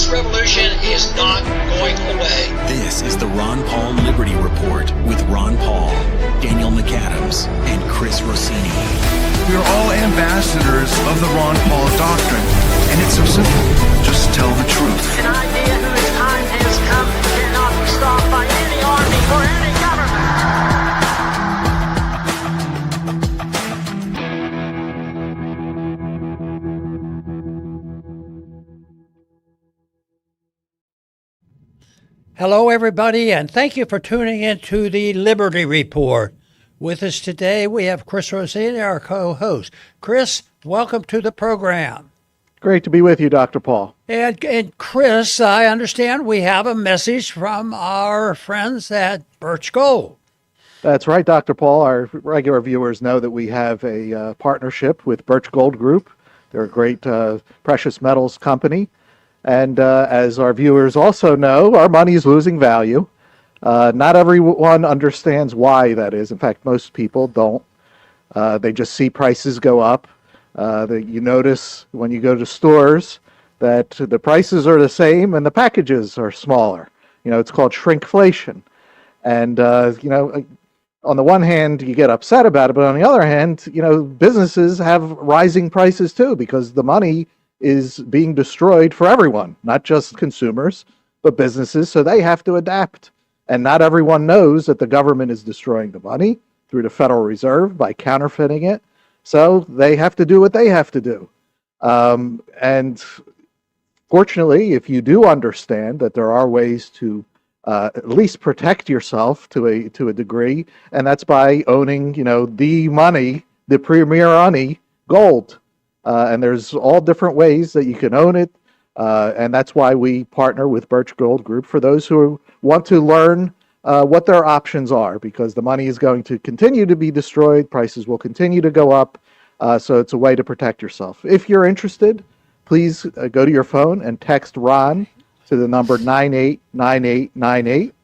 This revolution is not going away. This is the Ron Paul Liberty Report with Ron Paul, Daniel McAdams, and Chris Rossini. We are all ambassadors of the Ron Paul doctrine, and it's so simple. Just tell the truth. An idea whose time has come cannot be stopped by any army or any government. Hello, everybody, and thank you for tuning in to the Liberty Report. With us today, we have Chris Rossini, our co-host. Chris, welcome to the program. Great to be with you, Dr. Paul. And Chris, I understand we have a message from our friends at Birch Gold. That's right, Dr. Paul. Our regular viewers know that we have a partnership with Birch Gold Group. They're a great precious metals company. And as our viewers also know, our money is losing value. Not everyone understands why that is. In fact, most people don't. They just see prices go up. You notice when you go to stores that the prices are the same and the packages are smaller. You know, it's called shrinkflation. And, on the one hand, you get upset about it, but on the other hand, businesses have rising prices too because the money is being destroyed for everyone, not just consumers, but businesses, so they have to adapt. And not everyone knows that the government is destroying the money through the Federal Reserve by counterfeiting it, so they have to do what they have to do. And fortunately, if you do understand that there are ways to at least protect yourself to a degree, and that's by owning, the money, the premier money, gold. And there's all different ways that you can own it. And that's why we partner with Birch Gold Group for those who want to learn what their options are, because the money is going to continue to be destroyed. Prices will continue to go up. So it's a way to protect yourself. If you're interested, please go to your phone and text Ron to the number 989898.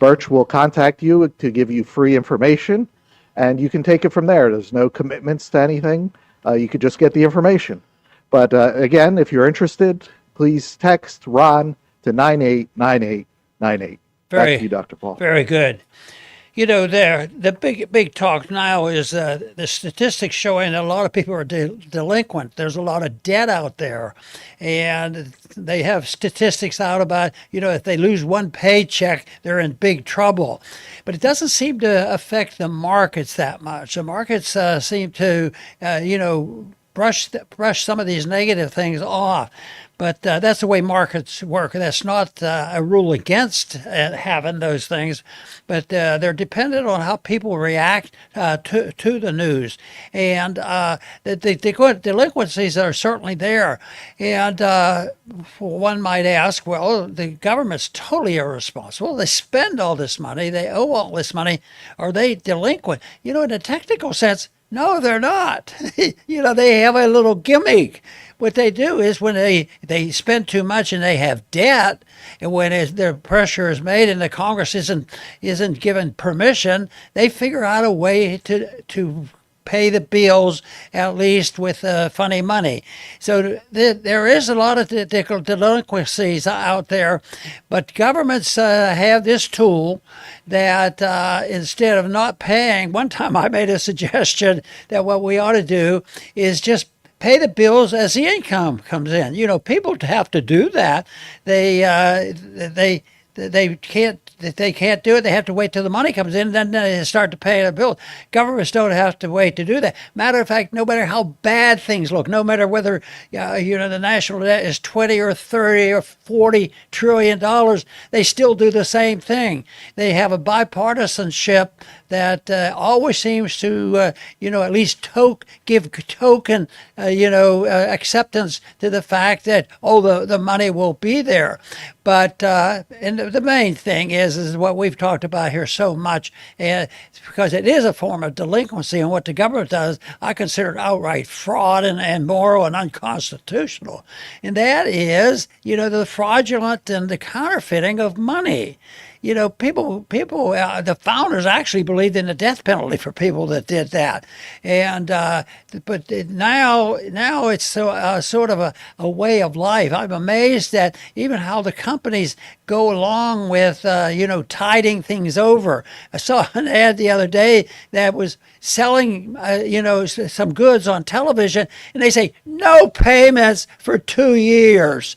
Birch will contact you to give you free information, and you can take it from there. There's no commitments to anything. You could just get the information. But again, if you're interested, please text Ron to 989898. Back to you, Dr. Paul. Very good. The big talk now is the statistics showing that a lot of people are delinquent. There's a lot of debt out there. And they have statistics out about, if they lose one paycheck, they're in big trouble. But it doesn't seem to affect the markets that much. The markets seem to, brush some of these negative things off. But that's the way markets work. That's not a rule against having those things, but they're dependent on how people react to the news. And the delinquencies are certainly there. And one might ask, well, the government's totally irresponsible. They spend all this money. They owe all this money. Are they delinquent? In a technical sense, no, they're not. They have a little gimmick. What they do is when they spend too much and they have debt, and when their pressure is made and the Congress isn't given permission, they figure out a way to pay the bills, at least with funny money. So there is a lot of delinquencies out there, but governments have this tool that instead of not paying, one time I made a suggestion that what we ought to do is just pay the bills as the income comes in. People have to do that. They can't do it. They have to wait till the money comes in, and then they start to pay the bill. Governments don't have to wait to do that. Matter of fact, no matter how bad things look, no matter whether the national debt is 20 or 30 or 40 trillion dollars, they still do the same thing. They have a bipartisanship that always seems to, at least give token, acceptance to the fact that, the money will be there. But and the main thing is what we've talked about here so much, because it is a form of delinquency, and what the government does, I consider outright fraud and immoral and unconstitutional. And that is, the fraudulent and the counterfeiting of money. the founders actually believed in the death penalty for people that did that. And but now it's sort of a way of life. I'm amazed at even how the companies go along with tiding things over. I saw an ad the other day that was selling some goods on television, and they say no payments for 2 years.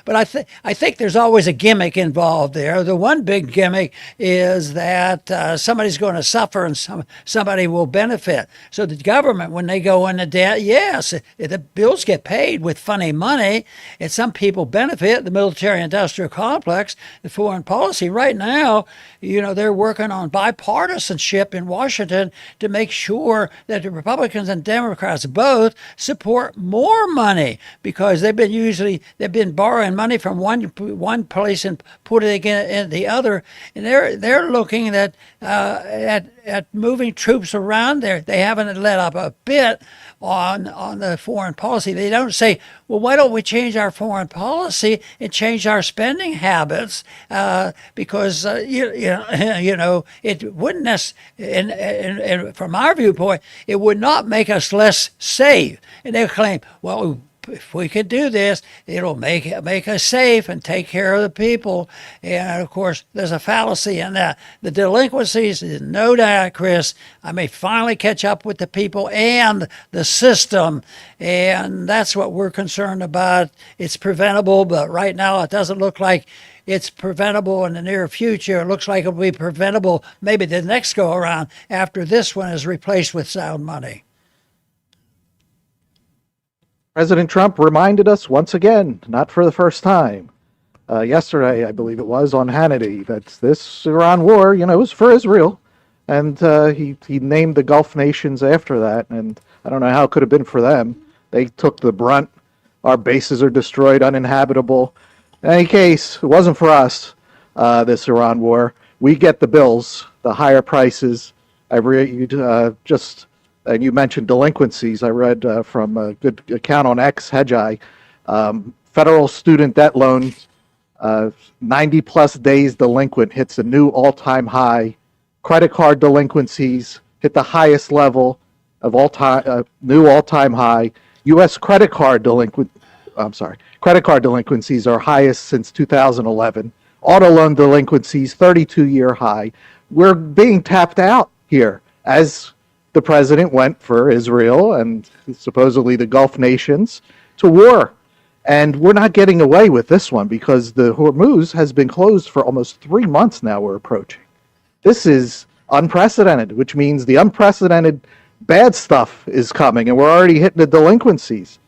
But I think there's always a gimmick involved there. The one big gimmick is that somebody's going to suffer and somebody will benefit. So the government, when they go into debt, yes, the bills get paid with funny money, and some people benefit. The military-industrial complex, the foreign policy. Right now, they're working on bipartisanship in Washington to make sure that the Republicans and Democrats both support more money, because they've been borrowing money from one place and put it again in the other, and they're looking at moving troops around there. They haven't let up a bit on the foreign policy. They don't say, well, why don't we change our foreign policy and change our spending habits? Because it wouldn't and from our viewpoint, it would not make us less safe. And they claim, well, if we could do this, it'll make us safe and take care of the people. And of course, there's a fallacy in that. The delinquencies, no doubt, Chris, I may finally catch up with the people and the system. And that's what we're concerned about. It's preventable, but right now it doesn't look like it's preventable in the near future. It looks like it'll be preventable maybe the next go around after this one is replaced with sound money. President Trump reminded us once again, not for the first time, yesterday, I believe it was, on Hannity, that this Iran war, was for Israel. And he named the Gulf nations after that. And I don't know how it could have been for them. They took the brunt. Our bases are destroyed, uninhabitable. In any case, it wasn't for us, this Iran war. We get the bills, the higher prices. And you mentioned delinquencies. I read from a good account on X, Hedgeye, federal student debt loan, 90 plus days delinquent hits a new all-time high. Credit card delinquencies hit the highest level of new all-time high. U.S. credit card delinquencies are highest since 2011. Auto loan delinquencies, 32-year high. We're being tapped out here as the president went for Israel and supposedly the Gulf nations to war. And we're not getting away with this one because the Hormuz has been closed for almost 3 months now. We're approaching. This is unprecedented, which means the unprecedented bad stuff is coming, and we're already hitting the delinquencies.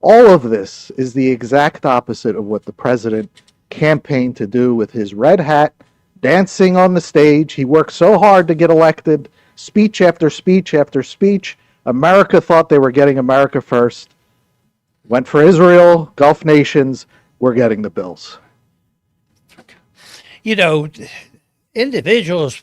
All of this is the exact opposite of what the president campaigned to do with his red hat, dancing on the stage. He worked so hard to get elected. Speech after speech after speech. America thought they were getting America first. Went for Israel, Gulf nations. We're getting the bills. Individuals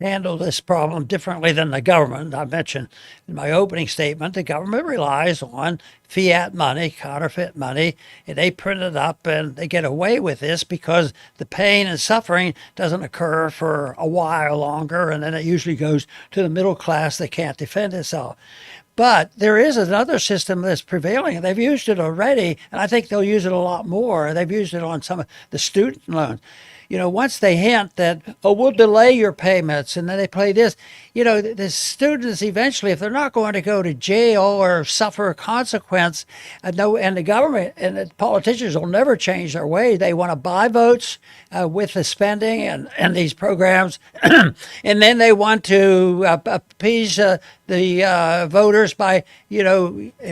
handle this problem differently than the government. I mentioned in my opening statement, the government relies on fiat money, counterfeit money, and they print it up and they get away with this because the pain and suffering doesn't occur for a while longer, and then it usually goes to the middle class that can't defend itself. But there is another system that's prevailing, and they've used it already, and I think they'll use it a lot more. They've used it on some of the student loans. Once they hint that, we'll delay your payments, and then they play this, the students eventually, if they're not going to go to jail or suffer a consequence, and the government and the politicians will never change their way. They want to buy votes with the spending and these programs, and then they want to appease the voters by,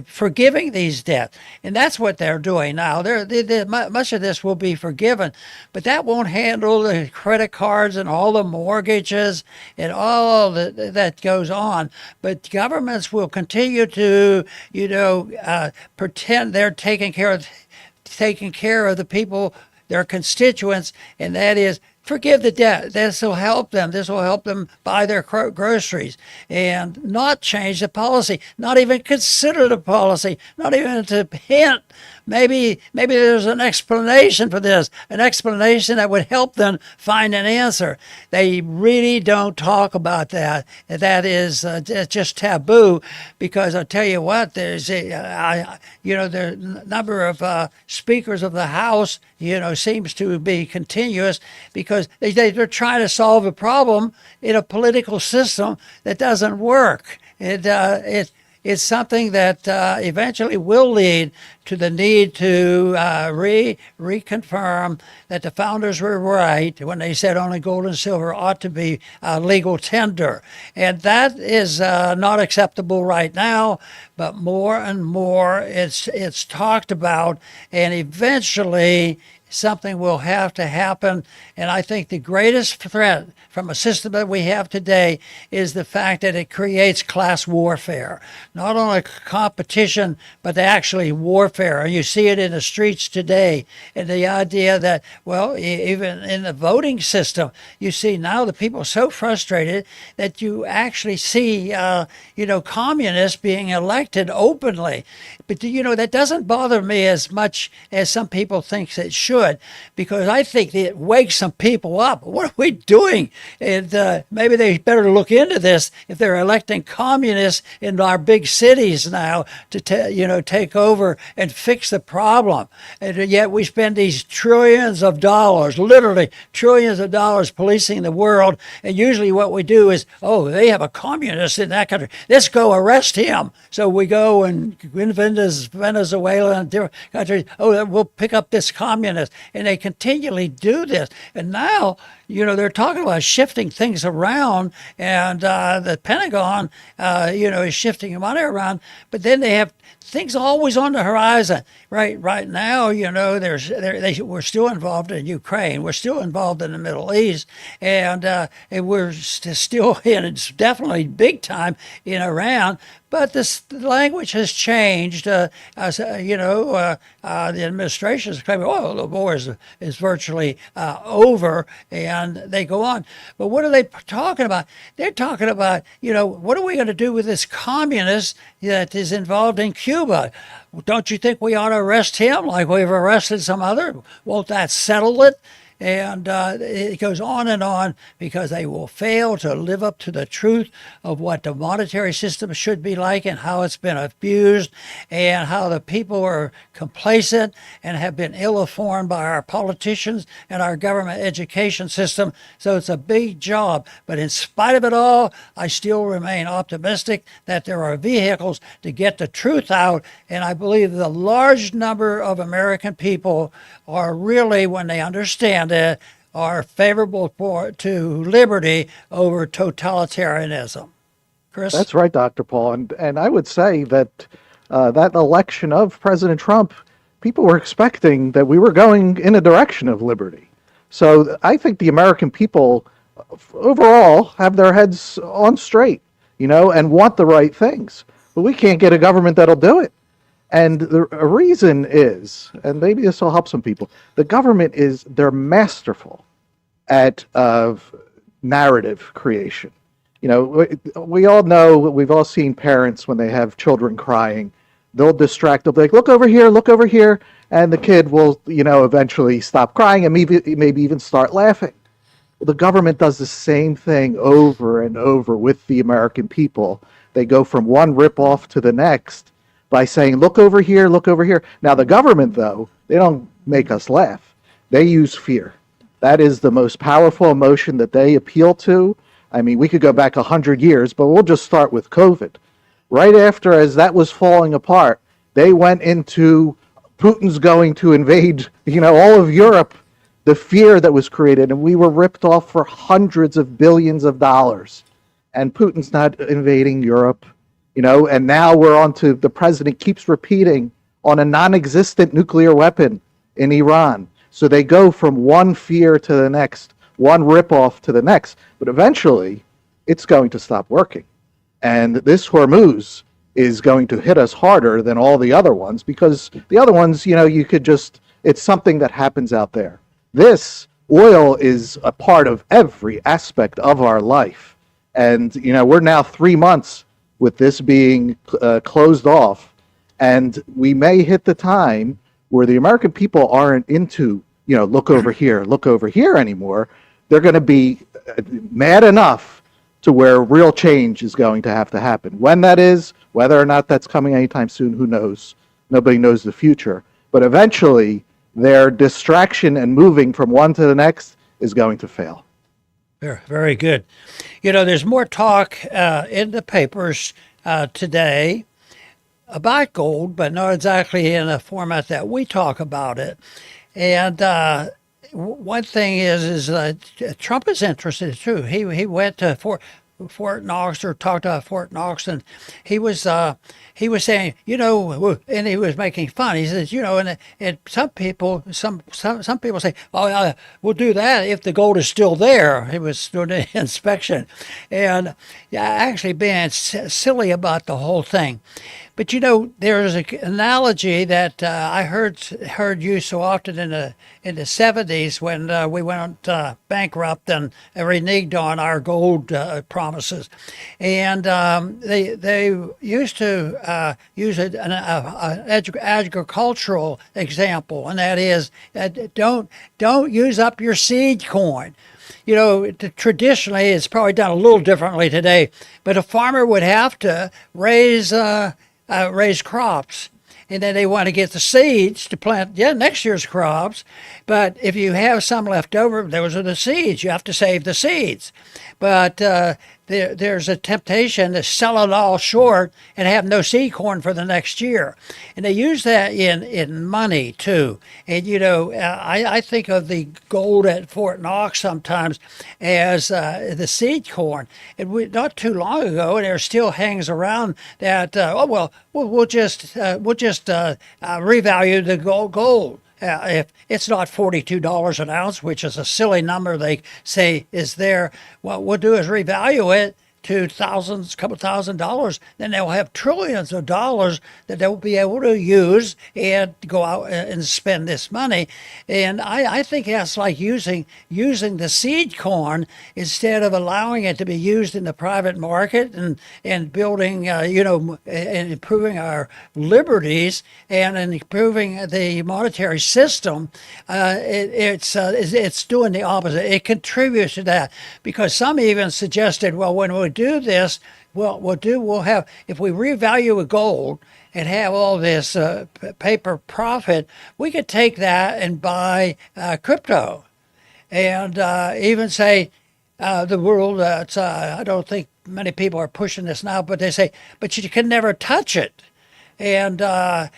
forgiving these debts. And that's what they're doing now. Much of this will be forgiven, but that won't handle the credit cards and all the mortgages and all that goes on. But governments will continue to, pretend they're taking care of the people, their constituents, and that is forgive the debt. This will help them. This will help them buy their groceries and not change the policy, not even consider the policy, not even to hint. maybe there's an explanation for this, an explanation that would help them find an answer. They really don't talk about that. That is just taboo, because I'll tell you what, there's the number of speakers of the House, seems to be continuous, because they're trying to solve a problem in a political system that doesn't work. It's something that eventually will lead to the need to reconfirm that the founders were right when they said only gold and silver ought to be legal tender. And that is not acceptable right now, but more and more it's talked about, and eventually something will have to happen. And I think the greatest threat from a system that we have today is the fact that it creates class warfare. Not only competition, but actually warfare. And you see it in the streets today. And the idea that, well, even in the voting system, you see now the people are so frustrated that you actually see, communists being elected openly. But, that doesn't bother me as much as some people think it should, because I think it wakes some people up. What are we doing? And maybe they better look into this if they're electing communists in our big cities now to take over and fix the problem. And yet we spend these trillions of dollars, literally trillions of dollars, policing the world. And usually what we do is, oh, they have a communist in that country, let's go arrest him. So we go and in Venezuela and different countries, oh, we'll pick up this communist. And they continually do this. And now, they're talking about shifting things around, and the Pentagon, is shifting money around. But then they have things always on the horizon. Right now, we're still involved in Ukraine. We're still involved in the Middle East, and we're still in, it's definitely big time in Iran. But the language has changed. The administration is claiming, oh, the war is virtually over, and they go on. But what are they talking about? They're talking about, what are we going to do with this communist that is involved in Cuba? Don't you think we ought to arrest him like we've arrested some other? Won't that settle it? And it goes on, because they will fail to live up to the truth of what the monetary system should be like and how it's been abused, and how the people are complacent and have been ill-informed by our politicians and our government education system. So it's a big job. But in spite of it all, I still remain optimistic that there are vehicles to get the truth out. And I believe the large number of American people are really, when they understand it, are favorable to liberty over totalitarianism. Chris? That's right, Dr. Paul. And I would say that that election of President Trump, people were expecting that we were going in a direction of liberty. So I think the American people overall have their heads on straight, and want the right things. But we can't get a government that'll do it. And the reason is, and maybe this will help some people, the government they're masterful at narrative creation. We all know, we've all seen parents when they have children crying, they'll distract, they'll be like, look over here, and the kid will, eventually stop crying and maybe even start laughing. Well, the government does the same thing over and over with the American people. They go from one ripoff to the next by saying, look over here, look over here. Now, the government, though, they don't make us laugh. They use fear. That is the most powerful emotion that they appeal to. I mean, we could go back 100 years, but we'll just start with COVID. Right after, as that was falling apart, they went into Putin's going to invade, all of Europe, the fear that was created, and we were ripped off for hundreds of billions of dollars. And Putin's not invading Europe. And now we're on to the president keeps repeating on a non-existent nuclear weapon in Iran. So they go from one fear to the next, one ripoff to the next. But eventually, it's going to stop working. And this Hormuz is going to hit us harder than all the other ones, because the other ones, you could just, it's something that happens out there. This oil is a part of every aspect of our life. And, we're now 3 months with this being closed off, and we may hit the time where the American people aren't into, look over here anymore. They're going to be mad enough to where real change is going to have to happen. When that is, whether or not that's coming anytime soon, who knows? Nobody knows the future. But eventually, their distraction and moving from one to the next is going to fail. Very, very good. There's more talk in the papers today about gold, but not exactly in a format that we talk about it. And one thing is Trump is interested too. He went to Fort Knox, or talked about Fort Knox, and he was saying, and he was making fun. He says, and some people say, oh, we'll do that if the gold is still there. He was doing an inspection, and actually being silly about the whole thing. But there's an analogy that I heard used so often in the 70s when we went bankrupt and reneged on our gold promises, and they used to use an agricultural example, and that is don't use up your seed corn. Traditionally, it's probably done a little differently today, but a farmer would have to raise crops, and then they want to get the seeds to plant next year's crops. But if you have some left over, those are the seeds. You have to save the seeds. But there's a temptation to sell it all short and have no seed corn for the next year. And they use that in money too. And I think of the gold at Fort Knox sometimes as the seed corn. And not too long ago, and there still hangs around that we'll just revalue the gold. If it's not $42 an ounce, which is a silly number they say is there, what we'll do is revalue it to a couple $1,000. Then they'll have trillions of dollars that they'll be able to use and go out and spend this money. And I think that's like using the seed corn instead of allowing it to be used in the private market and building, and improving our liberties and improving the monetary system. It's doing the opposite. It contributes to that, because some even suggested, well, when we do this, we'll have, if we revalue a gold and have all this paper profit, we could take that and buy crypto, and even say the rule that I don't think many people are pushing this now, but they say, but you can never touch it. And that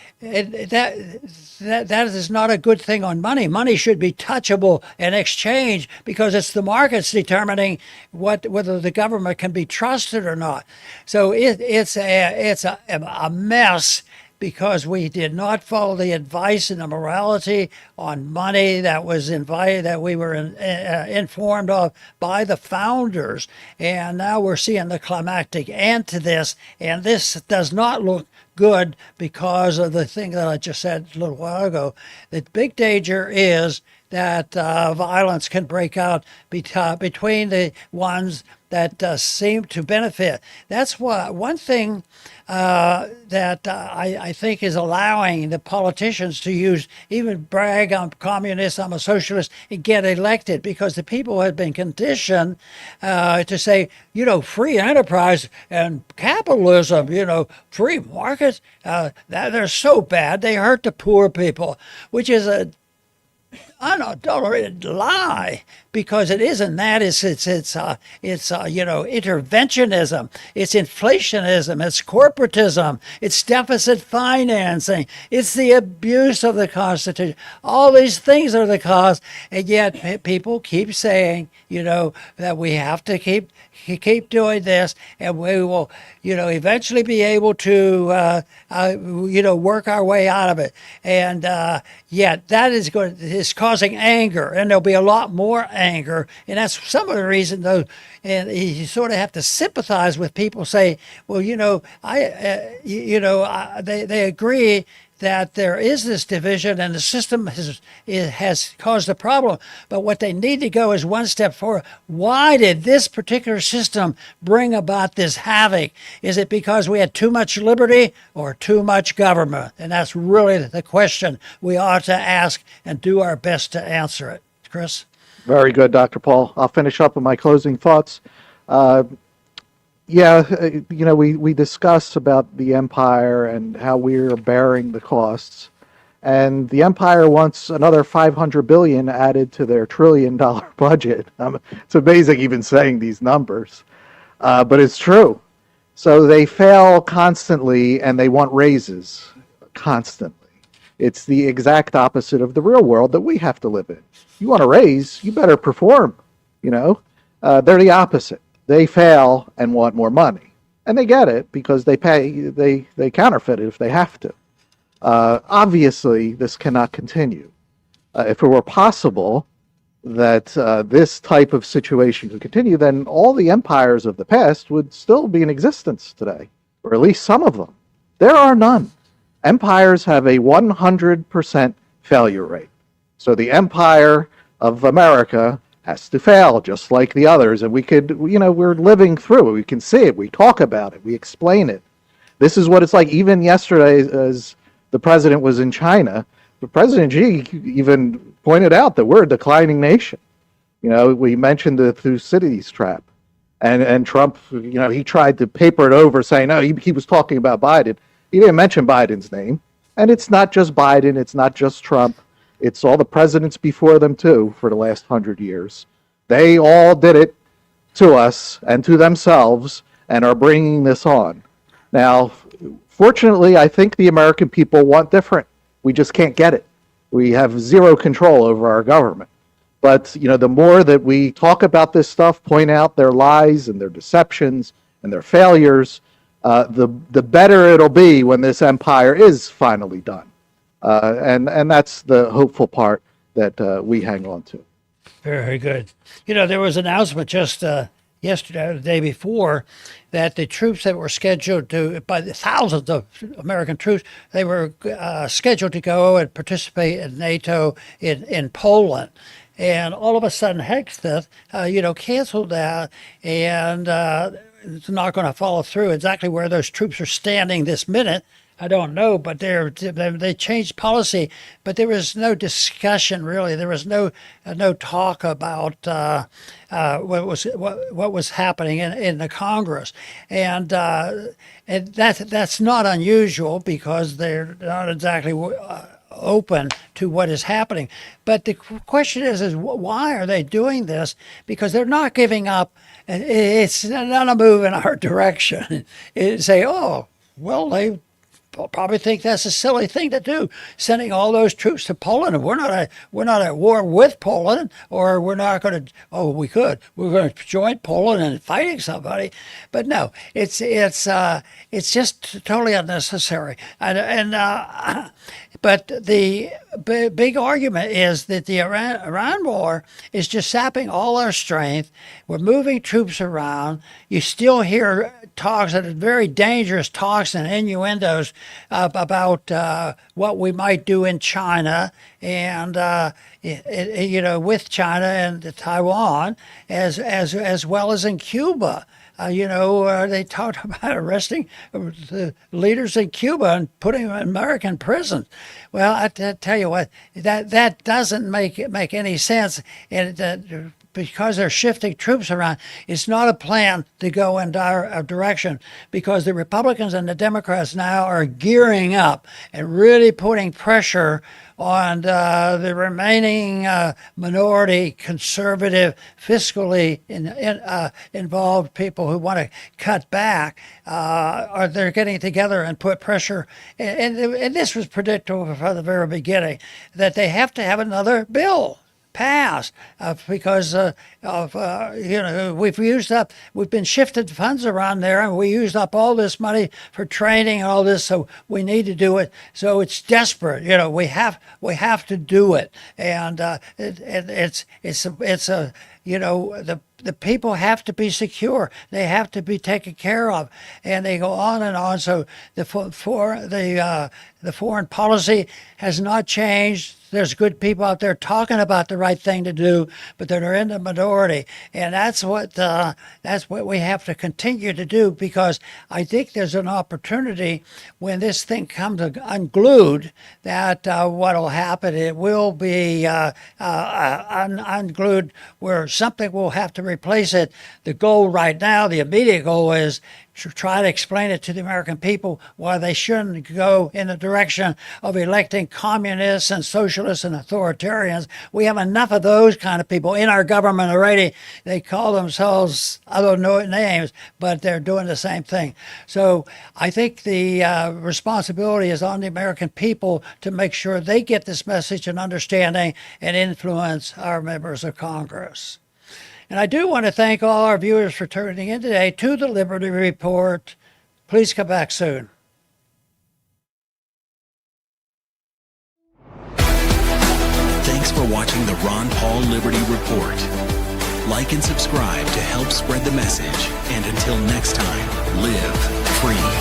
is not a good thing on money. Money should be touchable and exchanged, because it's the markets determining whether the government can be trusted or not. So it's a mess, because we did not follow the advice and the morality on money that we were informed of by the founders. And now we're seeing the climactic end to this, and this does not look good because of the thing that I just said a little while ago. The big danger is that violence can break out between the ones that seem to benefit. That's one thing that I think is allowing the politicians to even brag, I'm communist, I'm a socialist, and get elected, because the people have been conditioned to say, free enterprise and capitalism, free markets, that they're so bad, they hurt the poor people, which is a unadulterated lie, because it isn't that. It's interventionism, it's inflationism, it's corporatism, it's deficit financing, it's the abuse of the Constitution. All these things are the cause, and yet people keep saying, that we have to keep doing this, and we will, eventually be able to, work our way out of it. And yet that is causing anger, and there'll be a lot more anger, and that's some of the reason, though. And you sort of have to sympathize with people. Say, well, they agree that there is this division and the system has caused a problem. But what they need to go is one step forward. Why did this particular system bring about this havoc? Is it because we had too much liberty or too much government? And that's really the question we ought to ask and do our best to answer it. Chris? Very good, Dr. Paul. I'll finish up with my closing thoughts. We discussed about the empire and how we're bearing the costs. And the empire wants another $500 billion added to their $1 trillion budget. It's amazing even saying these numbers, but it's true. So they fail constantly and they want raises constantly. It's the exact opposite of the real world that we have to live in. You want a raise, you better perform, They're the opposite. They fail and want more money. And they get it because they counterfeit it if they have to. Obviously, this cannot continue. If it were possible that this type of situation could continue, then all the empires of the past would still be in existence today, or at least some of them. There are none. Empires have a 100% failure rate. So the empire of America has to fail just like the others. And we're living through it. We can see it. We talk about it. We explain it. This is what it's like. Even yesterday, as the president was in China, President Xi even pointed out that we're a declining nation. We mentioned the Thucydides trap. And Trump, he tried to paper it over saying, no, he was talking about Biden. He didn't mention Biden's name. And it's not just Biden. It's not just Trump. It's all the presidents before them, too, for the last 100 years. They all did it to us and to themselves and are bringing this on. Now, fortunately, I think the American people want different. We just can't get it. We have zero control over our government. But, the more that we talk about this stuff, point out their lies and their deceptions and their failures, the better it'll be when this empire is finally done. And that's the hopeful part that we hang on to. Very good. There was an announcement just yesterday or the day before that the troops that were scheduled by the thousands of American troops, they were scheduled to go and participate in NATO in Poland. And all of a sudden, Hegseth, canceled that, and it's not going to follow through. Exactly where those troops are standing this minute, I don't know, but they changed policy. But there was no discussion really. There was no talk about what was happening in the Congress, and that's not unusual because they're not exactly open to what is happening. But the question is why are they doing this? Because they're not giving up. It's not a move in our direction. Say, oh, well, they probably think that's a silly thing to do, sending all those troops to Poland. And we're not at war with Poland, or we're not going to. Oh, we're going to join Poland in fighting somebody. But no, it's just totally unnecessary. But the big argument is that the Iran war is just sapping all our strength. We're moving troops around. You still hear talks that are very dangerous talks and innuendos about what we might do in China and with China and Taiwan as well as in Cuba. They talked about arresting the leaders in Cuba and putting them in American prison. Well, I tell you what, that doesn't make any sense. And because they're shifting troops around, it's not a plan to go in a direction, because the Republicans and the Democrats now are gearing up and really putting pressure on the remaining minority, conservative, fiscally involved people who want to cut back. They're getting together and put pressure. And this was predictable from the very beginning, that they have to have another bill passed because we've been shifted funds around there, and we used up all this money for training and all this, so we need to do it. So it's desperate, we have to do it, and the the people have to be secure. They have to be taken care of, and they go on and on. So the foreign policy has not changed. There's good people out there talking about the right thing to do, but they're in the minority, and that's what we have to continue to do, because I think there's an opportunity when this thing comes unglued that what will happen, it will be unglued, where something will have to replace it. The goal right now, the immediate goal, is to try to explain it to the American people why they shouldn't go in the direction of electing communists and socialists and authoritarians. We have enough of those kind of people in our government already. They call themselves other names, but they're doing the same thing. So I think the responsibility is on the American people to make sure they get this message and understanding and influence our members of Congress. And I do want to thank all our viewers for tuning in today to the Liberty Report. Please come back soon. Thanks for watching the Ron Paul Liberty Report. Like and subscribe to help spread the message. And until next time, live free.